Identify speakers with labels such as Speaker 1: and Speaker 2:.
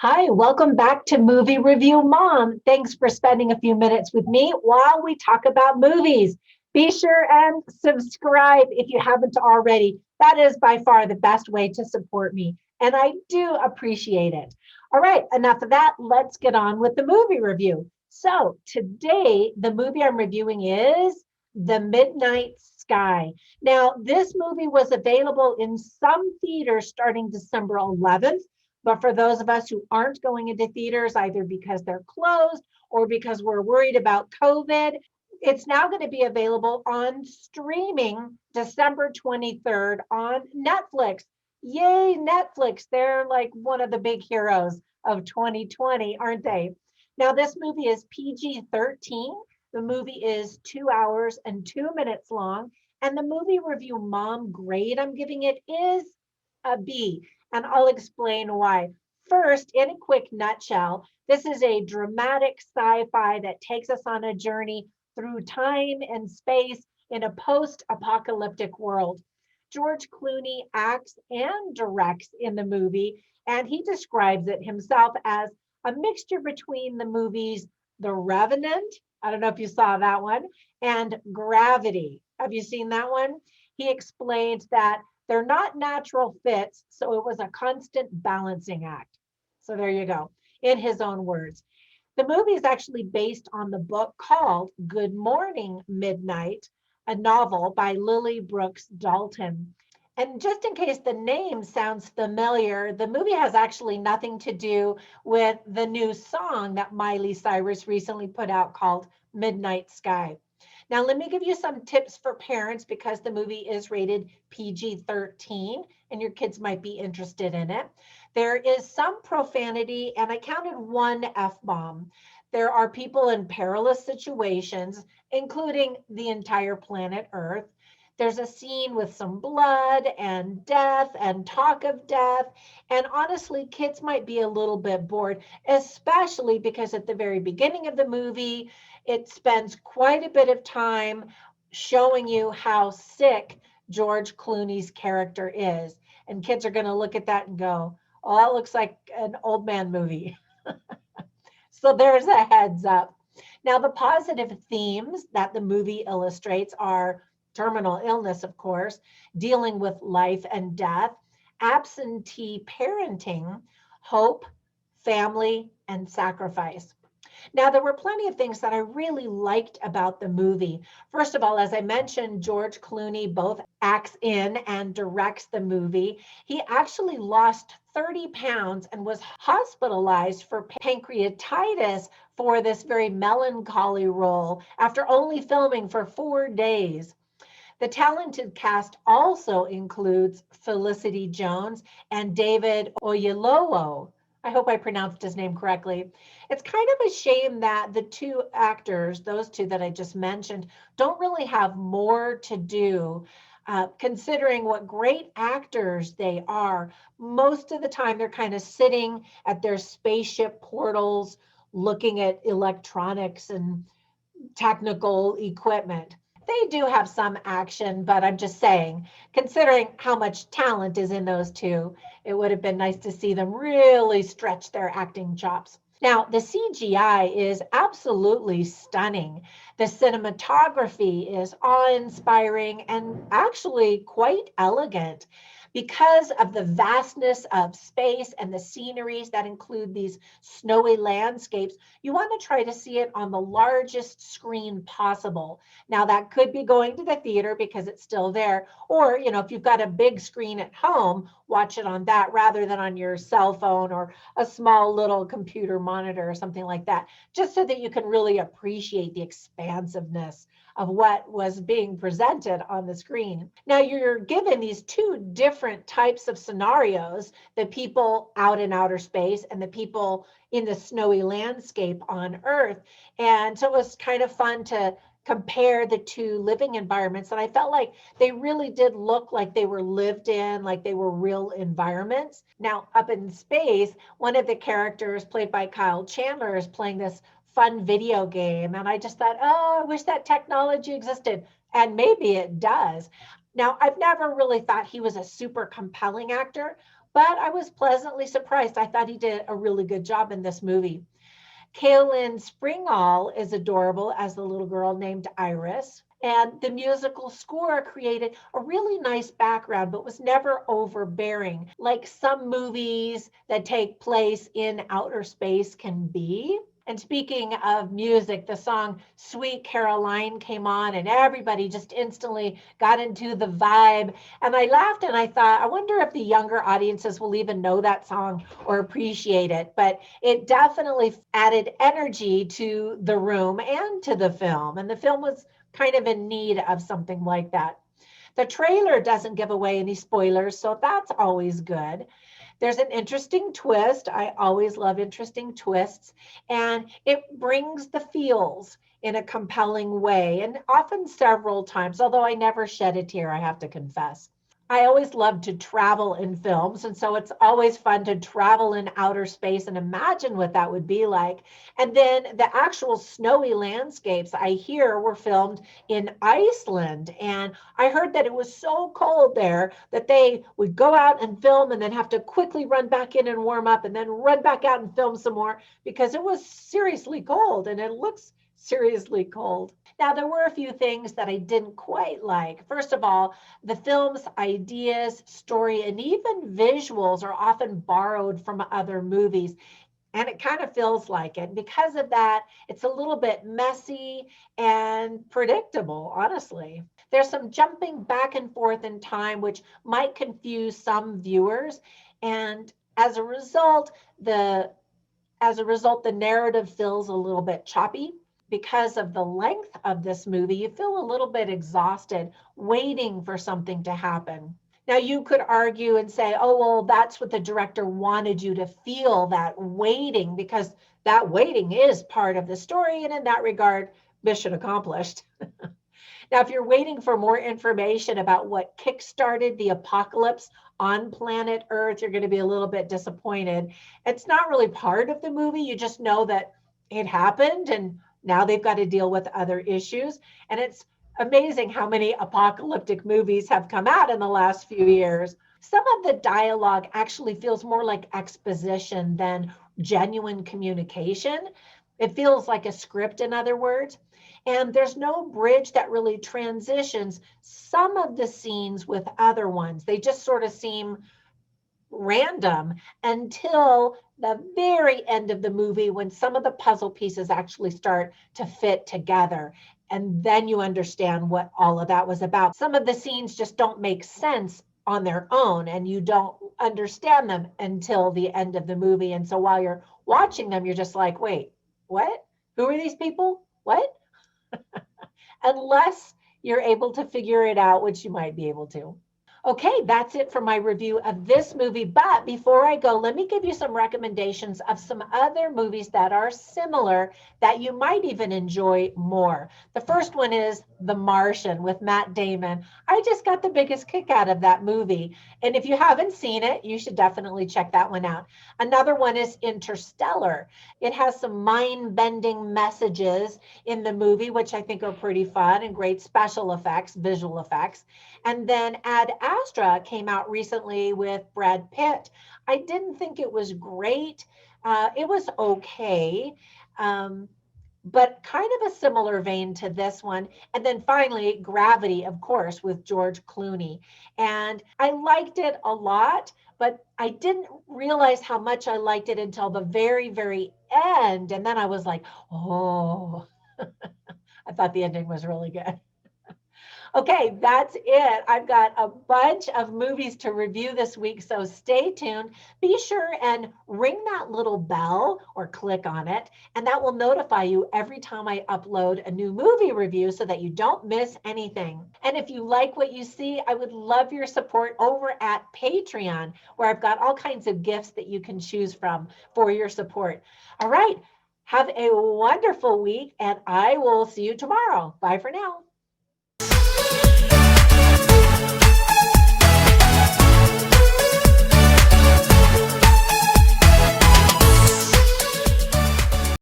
Speaker 1: Hi, welcome back to Movie Review Mom. Thanks for spending a few minutes with me while we talk about movies. Be sure and subscribe if you haven't already. That is by far the best way to support me, and I do appreciate it. All right, enough of that. Let's get on with the movie review. So, today, the movie I'm reviewing is The Midnight Sky. Now, this movie was available in some theaters starting December 11th. But for those of us who aren't going into theaters, either because they're closed or because we're worried about COVID, it's now going to be available on streaming December 23rd on Netflix. Yay, Netflix. They're like one of the big heroes of 2020, aren't they? Now, this movie is PG-13. The movie is 2 hours and 2 minutes long. And the movie review mom grade I'm giving it is a B, and I'll explain why. First, in a quick nutshell, this is a dramatic sci fi that takes us on a journey through time and space in a post apocalyptic world. George Clooney acts and directs in the movie, and he describes it himself as a mixture between the movies The Revenant, I don't know if you saw that one, and Gravity. Have you seen that one? He explains that they're not natural fits, so it was a constant balancing act. So there you go, in his own words. The movie is actually based on the book called Good Morning Midnight, a novel by Lily Brooks Dalton. And just in case the name sounds familiar, the movie has actually nothing to do with the new song that Miley Cyrus recently put out called Midnight Sky. Now, let me give you some tips for parents because the movie is rated PG-13 and your kids might be interested in it. There is some profanity, and I counted one F bomb. There are people in perilous situations, including the entire planet Earth. There's a scene with some blood and death and talk of death. And honestly, kids might be a little bit bored, especially because at the very beginning of the movie, it spends quite a bit of time showing you how sick George Clooney's character is. And kids are going to look at that and go, oh, that looks like an old man movie. So there's a heads up. Now, the positive themes that the movie illustrates are terminal illness, of course, dealing with life and death, absentee parenting, hope, family, and sacrifice. Now, there were plenty of things that I really liked about the movie. First of all, as I mentioned, George Clooney both acts in and directs the movie. He actually lost 30 pounds and was hospitalized for pancreatitis for this very melancholy role after only filming for 4 days. The talented cast also includes Felicity Jones and David Oyelowo. I hope I pronounced his name correctly. It's kind of a shame that the two actors, those two that I just mentioned, don't really have more to do, considering what great actors they are. Most of the time, they're kind of sitting at their spaceship portals, looking at electronics and technical equipment. They do have some action, but I'm just saying, considering how much talent is in those two, it would have been nice to see them really stretch their acting chops. Now, the CGI is absolutely stunning. The cinematography is awe inspiring and actually quite elegant. Because of the vastness of space and the sceneries that include these snowy landscapes, you want to try to see it on the largest screen possible. Now, that could be going to the theater because it's still there. Or, if you've got a big screen at home, watch it on that rather than on your cell phone or a small little computer monitor or something like that, just so that you can really appreciate the expansiveness of what was being presented on the screen. Now, you're given these two different types of scenarios, the people out in outer space and the people in the snowy landscape on Earth. And so it was kind of fun to compare the two living environments. And I felt like they really did look like they were lived in, like they were real environments. Now, up in space, one of the characters played by Kyle Chandler is playing this fun video game. And I just thought, oh, I wish that technology existed. And maybe it does. Now, I've never really thought he was a super compelling actor, but I was pleasantly surprised. I thought he did a really good job in this movie. Kaylin Springall is adorable as the little girl named Iris. And the musical score created a really nice background, but was never overbearing, like some movies that take place in outer space can be. And speaking of music, the song Sweet Caroline came on, and everybody just instantly got into the vibe. And I laughed and I thought, I wonder if the younger audiences will even know that song or appreciate it. But it definitely added energy to the room and to the film. And the film was kind of in need of something like that. The trailer doesn't give away any spoilers, so that's always good. There's an interesting twist. I always love interesting twists, and it brings the feels in a compelling way, and often several times, although I never shed a tear, I have to confess. I always love to travel in films, and so it's always fun to travel in outer space and imagine what that would be like. And then the actual snowy landscapes I hear were filmed in Iceland, and I heard that it was so cold there that they would go out and film and then have to quickly run back in and warm up and then run back out and film some more because it was seriously cold, and it looks seriously cold. Now, there were a few things that I didn't quite like. First of all, the film's ideas, story, and even visuals are often borrowed from other movies. And it kind of feels like it. Because of that, it's a little bit messy and predictable, honestly. There's some jumping back and forth in time, which might confuse some viewers. And as a result, the narrative feels a little bit choppy. Because of the length of this movie, you feel a little bit exhausted waiting for something to happen. Now, you could argue and say, oh, well, that's what the director wanted you to feel, that waiting, because that waiting is part of the story. And in that regard, mission accomplished. Now, if you're waiting for more information about what kickstarted the apocalypse on planet Earth, you're going to be a little bit disappointed. It's not really part of the movie. You just know that it happened, and now they've got to deal with other issues. And it's amazing how many apocalyptic movies have come out in the last few years. Some of the dialogue actually feels more like exposition than genuine communication. It feels like a script, in other words. And there's no bridge that really transitions some of the scenes with other ones. They just sort of seem random until the very end of the movie when some of the puzzle pieces actually start to fit together. And then you understand what all of that was about. Some of the scenes just don't make sense on their own, and you don't understand them until the end of the movie. And so while you're watching them, you're just like, wait, what? Who are these people? What? Unless you're able to figure it out, which you might be able to. Okay, that's it for my review of this movie. But before I go, let me give you some recommendations of some other movies that are similar that you might even enjoy more. The first one is The Martian with Matt Damon. I just got the biggest kick out of that movie. And if you haven't seen it, you should definitely check that one out. Another one is Interstellar. It has some mind-bending messages in the movie, which I think are pretty fun and great special effects, visual effects. And then Ad Astra came out recently with Brad Pitt. I didn't think it was great. It was okay, but kind of a similar vein to this one. And then finally, Gravity, of course, with George Clooney. And I liked it a lot, but I didn't realize how much I liked it until the very, very end. And then I was like, oh, I thought the ending was really good. Okay, that's it. I've got a bunch of movies to review this week, so stay tuned. Be sure and ring that little bell or click on it, and that will notify you every time I upload a new movie review so that you don't miss anything. And if you like what you see, I would love your support over at Patreon, where I've got all kinds of gifts that you can choose from for your support. All right, have a wonderful week, and I will see you tomorrow. Bye for now.